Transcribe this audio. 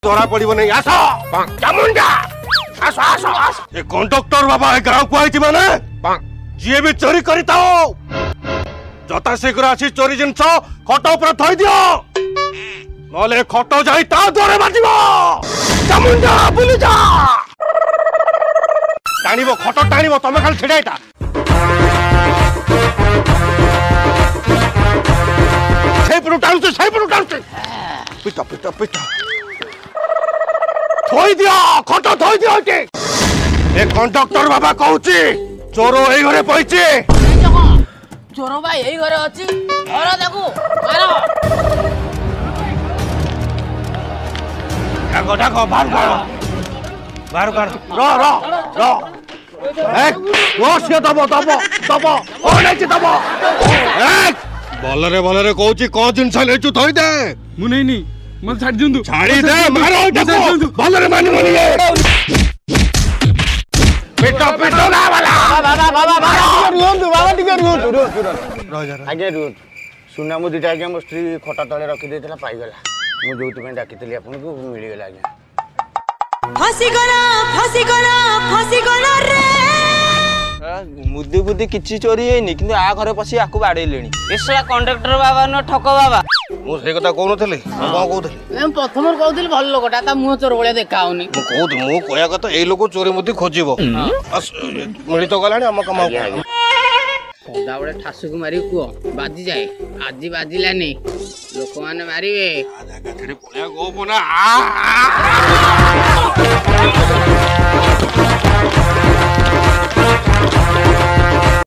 धरा पड़ो नहीं आस चामुंडा आस आस आस ए कंडक्टर बाबा ए गाँव को आई माने जी भी चोरी करता जता शीघ्र आसी चोरी जिनस खट उपर थई दियो नले खट जाई ता द्वारे बाजिबो चामुंडा बुली जा टाणिबो खट टाणिबो तमे खाली छिड़ाइता सेपरु टाणुचे पिटा पिटा पिटा थई दियो खट थई दियो के ए कंडक्टर बाबा कहूची चोरो एई घरे पइची चोरो भाई एई घरे अछि घर देखू मारो डाको डाको बाहर कर रो एक रोसिया दबो ओ नहीं दबो एक बलरे कहूची को जिनस लेचु थई दे मु नहीं मत छाड़ दिंदु छाड़ी दे मारो डाको बलरे मानी पिटो ना वाला बाबा टिके रुहतु आगे रुहतु सुना मु दिटा आगे मो स्त्री खटा तले रखी देथिला पाई गला मु जोति पे डाकितली आपन को मिली गला आगे फांसी गला रे मुद्दी बुद्दी किछि चोरी हेनी किंतु आ घरे पसी आकु बाडेलेनी एसला कंडक्टर बाबा न ठको बाबा मु से कथा कोन थले कोन कहउथली मैं प्रथम कहउथली भल लोकटा ता मुह चोर भलिया देखा होनी मु कहया कथा ए लोक चोरी मुद्दी खोजिबो मिली तो गलानी हम कमाऊ सदा बड़े ठासु को मारी को बाजी जाए आजी बाजिलानी लोक माने मारिबे आधा कथरे पळ्या गो बोना